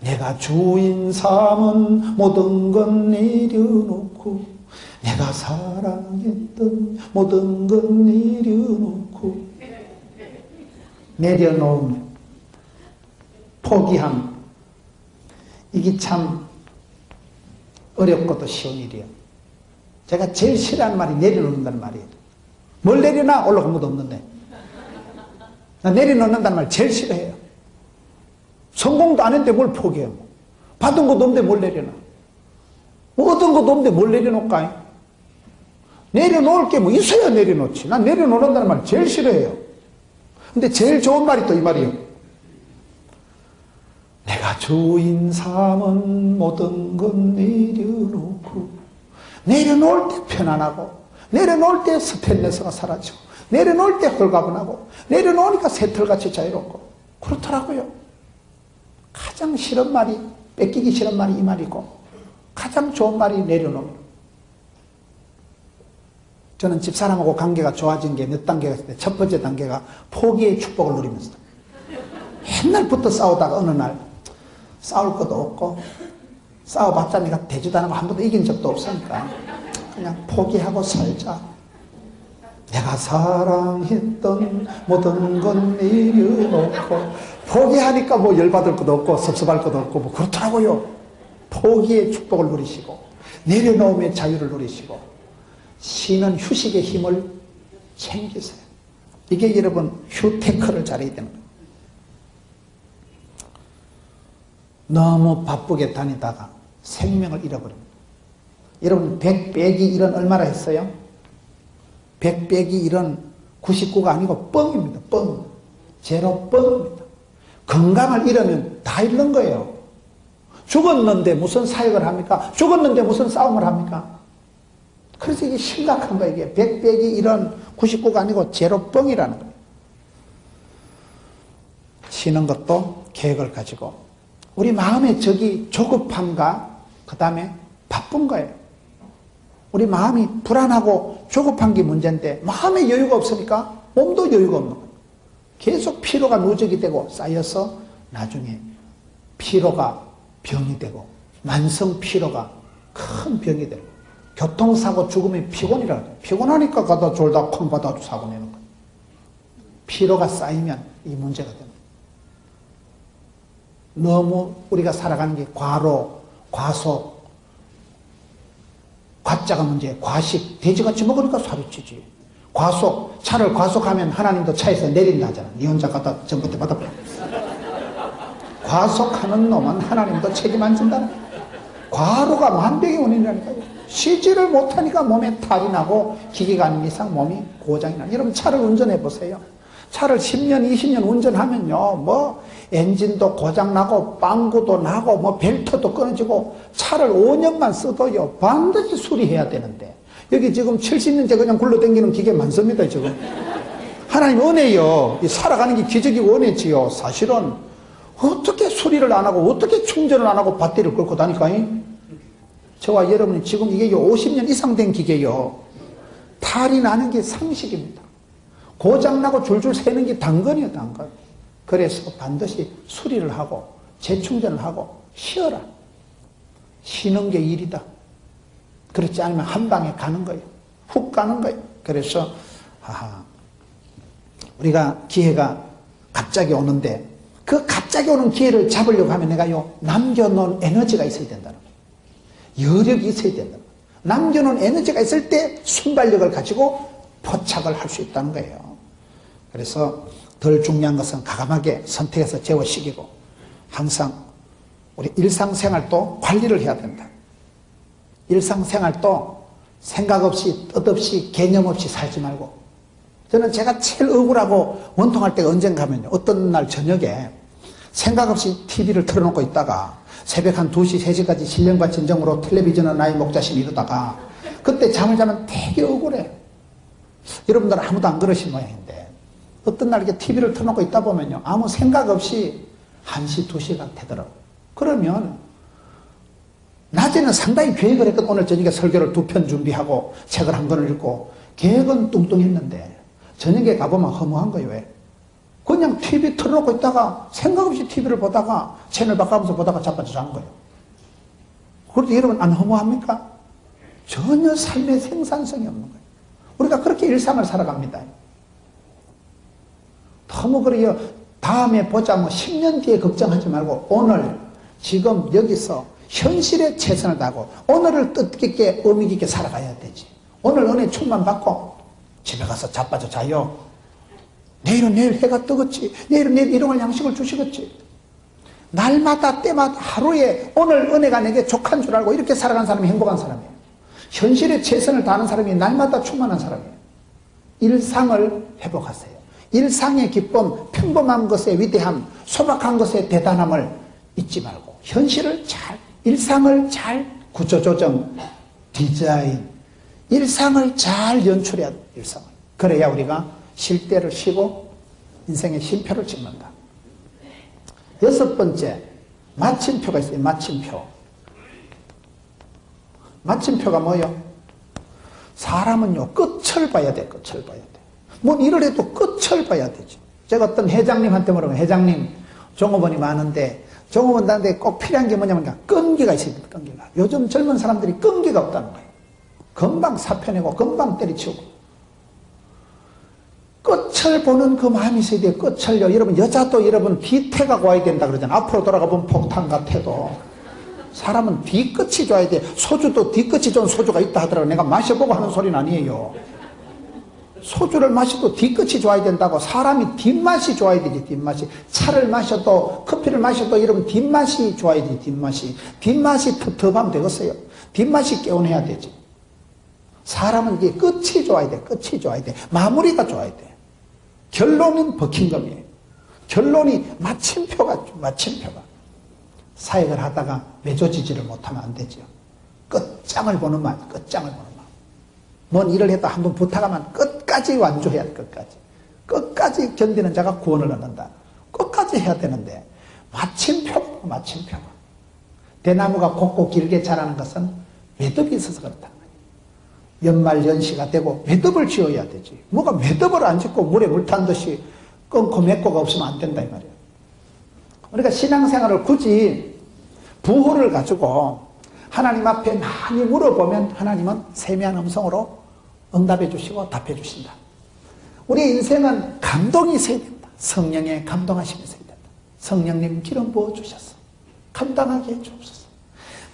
내가 주인 삼은 모든 건 내려놓고 내가 사랑했던 모든 건 내려놓고 내려놓음 포기함 이게 참 어렵고도 쉬운 일이에요. 제가 제일 싫어하는 말이 내려놓는다는 말이에요. 뭘 내려놔? 올라간 것도 없는데. 나 내려놓는다는 말 제일 싫어해요. 성공도 안 했는데 뭘 포기해요. 받은 것도 없는데 뭘 내려놔. 얻은 것도 없는데 뭘 내려놓을까? 내려놓을 게 뭐 있어야 내려놓지. 난 내려놓는다는 말 제일 싫어해요. 근데 제일 좋은 말이 또 이 말이에요. 내가 주인 삼은 모든 건 내려놓고, 내려놓을 때 편안하고, 내려놓을 때 스트레스가 사라지고, 내려놓을 때 홀가분하고, 내려놓으니까 새털같이 자유롭고, 그렇더라고요. 가장 싫은 말이, 뺏기기 싫은 말이 이 말이고, 가장 좋은 말이 내려놓으면. 저는 집사람하고 관계가 좋아진 게 몇 단계가 있을 때, 첫 번째 단계가 포기의 축복을 누리면서. 옛날부터 싸우다가 어느 날, 싸울 것도 없고, 싸워봤자 내가 되지도 않고 한 번도 이긴 적도 없으니까, 그냥 포기하고 살자. 내가 사랑했던 모든 건 내려놓고, 포기하니까 뭐 열받을 것도 없고, 섭섭할 것도 없고, 뭐 그렇더라고요. 포기의 축복을 누리시고, 내려놓음의 자유를 누리시고, 쉬는 휴식의 힘을 챙기세요. 이게 여러분 휴테크를 잘해야 되는 거예요. 너무 바쁘게 다니다가 생명을 잃어버립니다. 여러분 100 빼기 1은 얼마나 했어요? 100 빼기 1은 99가 아니고 뻥입니다. 뻥. 제로 뻥입니다. 건강을 잃으면 다 잃는 거예요. 죽었는데 무슨 사역을 합니까? 죽었는데 무슨 싸움을 합니까? 그래서 이게 심각한 거예요. 이게 100 빼기 1은 99가 아니고 제로 뻥이라는 거예요. 쉬는 것도 계획을 가지고, 우리 마음의 적이 조급함과 그 다음에 바쁜 거예요. 우리 마음이 불안하고 조급한 게 문제인데 마음에 여유가 없으니까 몸도 여유가 없는 거예요. 계속 피로가 누적이 되고 쌓여서 나중에 피로가 병이 되고, 만성 피로가 큰 병이 되고, 교통사고 죽음이 피곤이라 해요. 피곤하니까 가다 졸다 콩 받아도 사고 내는 거예요. 피로가 쌓이면 이 문제가 됩니다. 너무 우리가 살아가는 게 과로, 과속, 과자가 문제예요. 과식, 돼지같이 먹으니까 살이 찌지. 과속, 차를 과속하면 하나님도 차에서 내린다 하잖아. 네 혼자 갖다 전봇대 받아버려. 과속하는 놈은 하나님도 책임 안 진다는 거예요. 과로가 만병의 원인이라니까요. 쉬지를 못하니까 몸에 탈이 나고 기계가 아닌 이상 몸이 고장이 나요. 여러분 차를 운전해 보세요. 차를 10년, 20년 운전하면요, 뭐 엔진도 고장나고 빵구도 나고 뭐 벨트도 끊어지고, 차를 5년만 써도요 반드시 수리해야 되는데, 여기 지금 70년째 그냥 굴러다니는 기계 많습니다. 지금 하나님 은혜요, 살아가는 게 기적이고 은혜지요. 사실은 어떻게 수리를 안 하고 어떻게 충전을 안 하고 배터리를 끌고 다니까요? 저와 여러분이 지금 이게 50년 이상 된 기계요, 탈이 나는 게 상식입니다. 고장나고 줄줄 새는 게 당근이에요, 당근. 그래서 반드시 수리를 하고 재충전을 하고 쉬어라. 쉬는 게 일이다. 그렇지 않으면 한 방에 가는 거예요. 훅 가는 거예요. 그래서 우리가 기회가 갑자기 오는데, 그 갑자기 오는 기회를 잡으려고 하면 내가요, 남겨놓은 에너지가 있어야 된다는 거예요. 여력이 있어야 된다는 거예요. 남겨놓은 에너지가 있을 때 순발력을 가지고 포착을 할 수 있다는 거예요. 그래서 덜 중요한 것은 과감하게 선택해서 제어시키고, 항상 우리 일상생활도 관리를 해야 된다. 일상생활도 생각 없이 뜻없이 개념 없이 살지 말고, 저는 제가 제일 억울하고 원통할 때가 언젠가 하면요, 어떤 날 저녁에 생각 없이 TV를 틀어놓고 있다가 새벽 한 2시, 3시까지 신령과 진정으로 텔레비전은 나의 목자심 이러다가 그때 잠을 자면 되게 억울해. 여러분들은 아무도 안 그러신 모양인데, 어떤 날 이렇게 TV를 틀어놓고 있다 보면요, 아무 생각 없이 1시, 2시가 되더라고요. 그러면 낮에는 상당히 계획을 했거든. 오늘 저녁에 설교를 2편 준비하고 책을 한 권을 읽고 계획은 뚱뚱했는데, 저녁에 가보면 허무한 거예요. 왜? 그냥 TV 틀어놓고 있다가 생각 없이 TV를 보다가 채널 바꿔가면서 보다가 자빠져 자는 거예요. 그런데 여러분 안 허무합니까? 전혀 삶의 생산성이 없는 거예요. 우리가 그렇게 일상을 살아갑니다. 너무 그래요. 다음에 보자, 뭐 10년 뒤에 걱정하지 말고 오늘 지금 여기서 현실에 최선을 다하고 오늘을 뜻깊게 의미 깊게 살아가야 되지. 오늘 은혜 충만 받고 집에 가서 자빠져 자요. 내일은 내일 해가 뜨겠지. 내일은 내일 일용할 양식을 주시겠지. 날마다 때마다 하루에 오늘 은혜가 내게 족한 줄 알고 이렇게 살아가는 사람이 행복한 사람이에요. 현실에 최선을 다하는 사람이 날마다 충만한 사람이에요. 일상을 회복하세요. 일상의 기쁨, 평범한 것의 위대함, 소박한 것의 대단함을 잊지 말고 현실을 잘, 일상을 잘 구조조정, 디자인, 일상을 잘 연출해야 돼. 일상을. 그래야 우리가 쉴 때를 쉬고 인생의 쉼표를 찍는다. 여섯 번째, 마침표가 있어요. 마침표. 마침표가 뭐예요? 사람은요, 끝을 봐야 돼. 끝을 봐야 돼. 뭔 일을 해도 끝을 봐야 되지. 제가 어떤 회장님한테 물어보면, 회장님, 종업원이 많은데 종업원들한테 꼭 필요한 게 뭐냐면 끈기가 있어야 됩니다. 끈기가. 요즘 젊은 사람들이 끈기가 없다는 거예요. 금방 사표내고 금방 때리치우고. 끝을 보는 그 마음이 있어야 돼요. 끝을요. 여러분, 여자도 여러분 뒤태가 와야 된다 그러잖아요. 앞으로 돌아가 보면 폭탄 같아도. 사람은 뒤끝이 좋아야 돼. 소주도 뒤끝이 좋은 소주가 있다 하더라고요. 내가 마셔보고 하는 소리는 아니에요. 소주를 마셔도 뒤끝이 좋아야 된다고. 사람이 뒷맛이 좋아야 되지. 뒷맛이. 차를 마셔도 커피를 마셔도 여러분 뒷맛이 좋아야 되지. 뒷맛이. 뒷맛이 텁텁하면 되겠어요. 뒷맛이 개운해야 되지. 사람은 이게 끝이 좋아야 돼. 끝이 좋아야 돼. 마무리가 좋아야 돼. 결론은 버킹엄이에요. 결론이 마침표가. 사역을 하다가 맺어지지를 못하면 안 되죠. 끝장을 보는 마음. 끝장을 보는 마음. 뭔 일을 해도 한번 부탁하면 끝까지 완주해야 돼. 끝까지 견디는 자가 구원을 얻는다. 끝까지 해야 되는데 마침표가. 대나무가 곱고 길게 자라는 것은 매듭이 있어서 그렇다. 연말 연시가 되고 매듭을 지어야 되지. 뭐가 매듭을 안 짓고 물에 물 탄 듯이 끊고 맺고가 없으면 안 된다 이 말이에요. 우리가 신앙생활을 굳이 부호를 가지고 하나님 앞에 많이 물어보면 하나님은 세미한 음성으로 응답해 주시고 답해 주신다. 우리 인생은 감동이 있어야 된다. 성령의 감동하심이 있어야 된다. 성령님 기름 부어주셔서 감당하게 해주옵소서.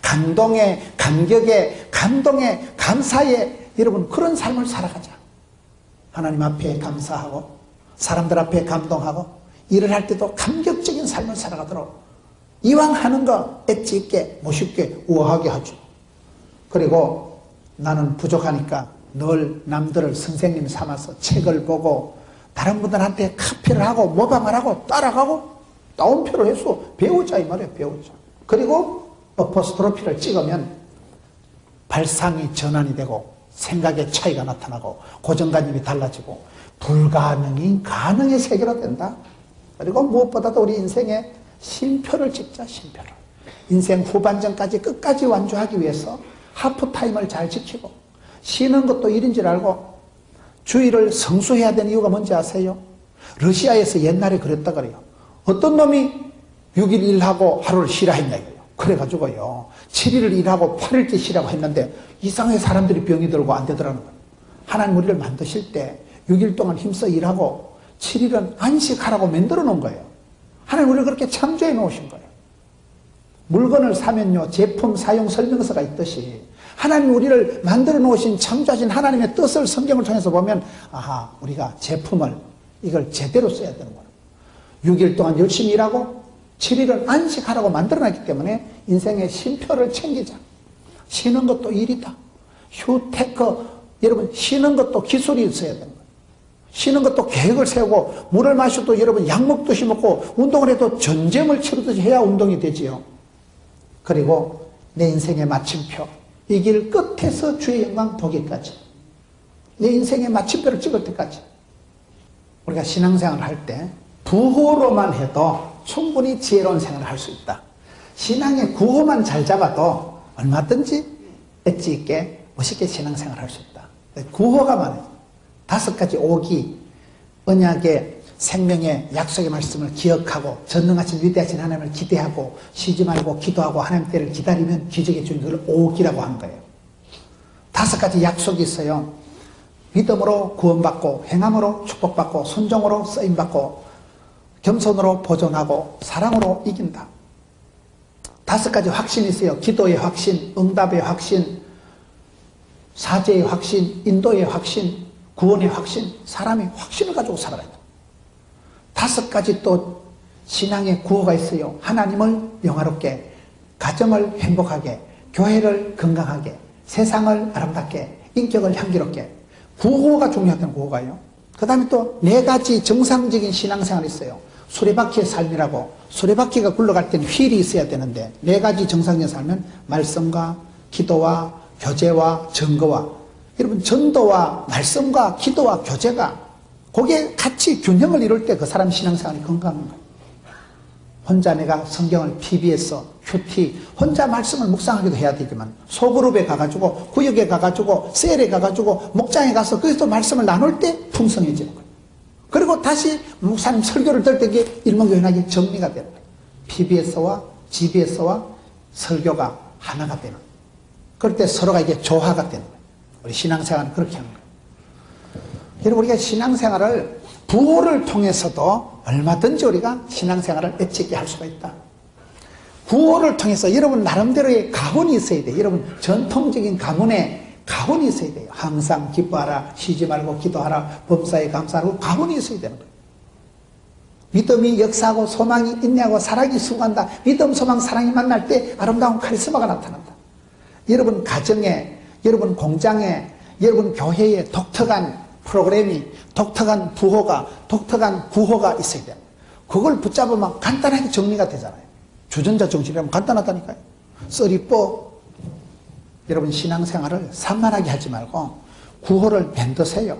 감동에, 감격에, 감동에, 감사에 여러분 그런 삶을 살아가자. 하나님 앞에 감사하고 사람들 앞에 감동하고 일을 할 때도 감격적인 삶을 살아가도록 이왕 하는 거 엣지 있게 멋있게 우아하게 하죠. 그리고 나는 부족하니까 늘 남들을 선생님 삼아서 책을 보고 다른 분들한테 카피를 하고 모방을 하고 따라가고 따옴표를 해서 배우자 이 말이에요. 배우자. 그리고 어포스트로피를 찍으면 발상이 전환이 되고 생각의 차이가 나타나고 고정관념이 달라지고 불가능이 가능의 세계로 된다. 그리고 무엇보다도 우리 인생에 쉼표를 찍자. 쉼표를. 인생 후반전까지 끝까지 완주하기 위해서 하프타임을 잘 지키고 쉬는 것도 일인 줄 알고 주일을 성수해야 되는 이유가 뭔지 아세요? 러시아에서 옛날에 그랬다 그래요. 어떤 놈이 6일 일하고 하루를 쉬라 했냐 이거예요. 그래가지고요 7일을 일하고 8일째 쉬라고 했는데 이상하게 사람들이 병이 들고 안 되더라는 거예요. 하나님 우리를 만드실 때 6일 동안 힘써 일하고 7일은 안식하라고 만들어 놓은 거예요. 하나님 우리를 그렇게 창조해 놓으신 거예요. 물건을 사면요 제품 사용 설명서가 있듯이 하나님 우리를 만들어 놓으신 창조하신 하나님의 뜻을 성경을 통해서 보면 아하 우리가 제품을 이걸 제대로 써야 되는 거예요. 6일 동안 열심히 일하고 7일은 안식하라고 만들어놨기 때문에 인생의 쉼표를 챙기자. 쉬는 것도 일이다. 휴테크 여러분 쉬는 것도 기술이 있어야 되는 거예요. 쉬는 것도 계획을 세우고 물을 마셔도 여러분 약 먹듯이 먹고 운동을 해도 전쟁을 치르듯이 해야 운동이 되지요. 그리고 내 인생의 마침표 이 길 끝에서 주의 영광 보기까지 내 인생의 마침표를 찍을 때까지 우리가 신앙생활을 할 때 부호로만 해도 충분히 지혜로운 생활을 할 수 있다. 신앙의 구호만 잘 잡아도 얼마든지 엣지 있게 멋있게 신앙생활을 할 수 있다. 구호가 많아요. 5가지 오기, 언약의 생명의 약속의 말씀을 기억하고 전능하신 위대하신 하나님을 기대하고 쉬지 말고 기도하고 하나님 때를 기다리면 기적의 주인 그걸 오기라고 하는 거예요. 5가지 약속이 있어요. 믿음으로 구원받고 행함으로 축복받고 순종으로 쓰임받고 겸손으로 보존하고 사랑으로 이긴다. 5가지 확신이 있어요. 기도의 확신, 응답의 확신, 사죄의 확신, 인도의 확신, 구원의 확신. 사람이 확신을 가지고 살아야 돼요. 5가지 또 신앙의 구호가 있어요. 하나님을 영화롭게, 가정을 행복하게, 교회를 건강하게, 세상을 아름답게, 인격을 향기롭게. 구호가 중요하다는 구호가요. 그 다음에 또 4가지 정상적인 신앙생활이 있어요. 수레바퀴의 삶이라고. 수레바퀴가 굴러갈 때는 휠이 있어야 되는데 4가지 정상적인 삶은 말씀과 기도와 교제와 증거와, 여러분 전도와 말씀과 기도와 교제가 거기에 같이 균형을 이룰 때 그 사람 신앙생활이 건강한 거예요. 혼자 내가 성경을 PBS, QT 혼자 말씀을 묵상하기도 해야 되지만 소그룹에 가가지고 구역에 가가지고 셀에 가가지고 목장에 가서 거기서 말씀을 나눌 때 풍성해지는 거예요. 그리고 다시 목사님 설교를 들을 때 이게 일목요연하게 정리가 되는 거예요. PBS와 GBS와 설교가 하나가 되는 거예요. 그럴 때 서로가 이게 조화가 되는 거예요. 우리 신앙생활은 그렇게 하는 거예요. 여러분, 우리가 신앙생활을 부호를 통해서도 얼마든지 우리가 신앙생활을 애찍게 할 수가 있다. 구호를 통해서 여러분 나름대로의 가훈이 있어야 돼요. 여러분 전통적인 가문에 가훈이 있어야 돼요. 항상 기뻐하라, 쉬지 말고 기도하라, 범사에 감사하고 가훈이 있어야 되는 거예요. 믿음이 역사하고 소망이 인내하고 사랑이 수고한다. 믿음, 소망, 사랑이 만날 때 아름다운 카리스마가 나타난다. 여러분 가정에, 여러분 공장에, 여러분 교회에 독특한 프로그램이, 독특한 부호가, 독특한 구호가 있어야 돼요. 그걸 붙잡으면 간단하게 정리가 되잖아요. 주전자 정신이라면 간단하다니까요. 써리뽀. 여러분 신앙생활을 산만하게 하지 말고 구호를 만드세요.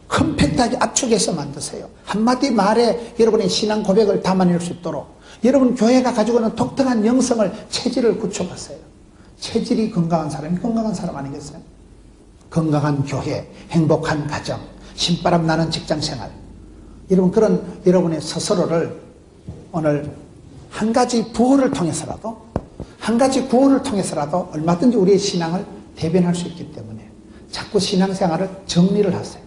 컴팩트하게 압축해서 만드세요. 한마디 말에 여러분의 신앙 고백을 담아낼 수 있도록 여러분 교회가 가지고 있는 독특한 영성을, 체질을 구축하세요. 체질이 건강한 사람이 건강한 사람 아니겠어요? 건강한 교회, 행복한 가정, 신바람 나는 직장생활. 여러분 그런 여러분의 스스로를 오늘 한 가지 부호를 통해서라도, 한 가지 구호를 통해서라도 얼마든지 우리의 신앙을 대변할 수 있기 때문에 자꾸 신앙생활을 정리를 하세요.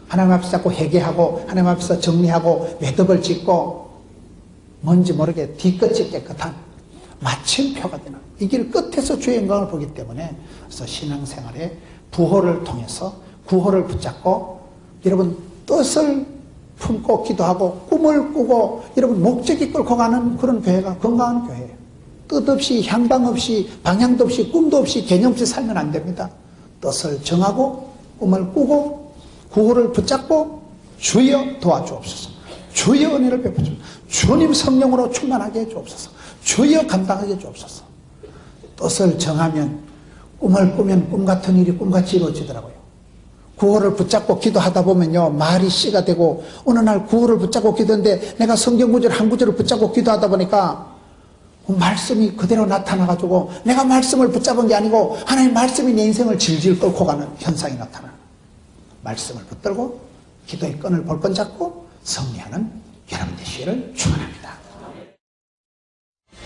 하나님 앞에서 자꾸 회개하고 하나님 앞에서 정리하고 매듭을 짓고 뭔지 모르게 뒤끝이 깨끗한 마침표가 되는 이 길 끝에서 주의 영광을 보기 때문에, 그래서 신앙생활의 부호를 통해서 구호를 붙잡고 여러분 뜻을 품고 기도하고 꿈을 꾸고 여러분 목적이 끌고 가는 그런 교회가 건강한 교회예요. 뜻 없이 향방 없이 방향도 없이 꿈도 없이 개념 없이 살면 안 됩니다. 뜻을 정하고 꿈을 꾸고 구호를 붙잡고 주여 도와주옵소서, 주여 은혜를 베푸소서, 주님 성령으로 충만하게 해주옵소서, 주여 감당하게 해주옵소서. 뜻을 정하면 꿈을 꾸면 꿈같은 일이 꿈같이 이루어지더라고요. 구호를 붙잡고 기도하다 보면요 말이 씨가 되고, 어느 날 구호를 붙잡고 기도했는데 내가 성경 구절 한 구절을 붙잡고 기도하다 보니까 말씀이 그대로 나타나가지고 내가 말씀을 붙잡은 게 아니고 하나님 말씀이 내 인생을 질질 끌고 가는 현상이 나타나는, 말씀을 붙들고 기도의 끈을 볼건 잡고 승리하는 여러분 되시기를 축원합니다.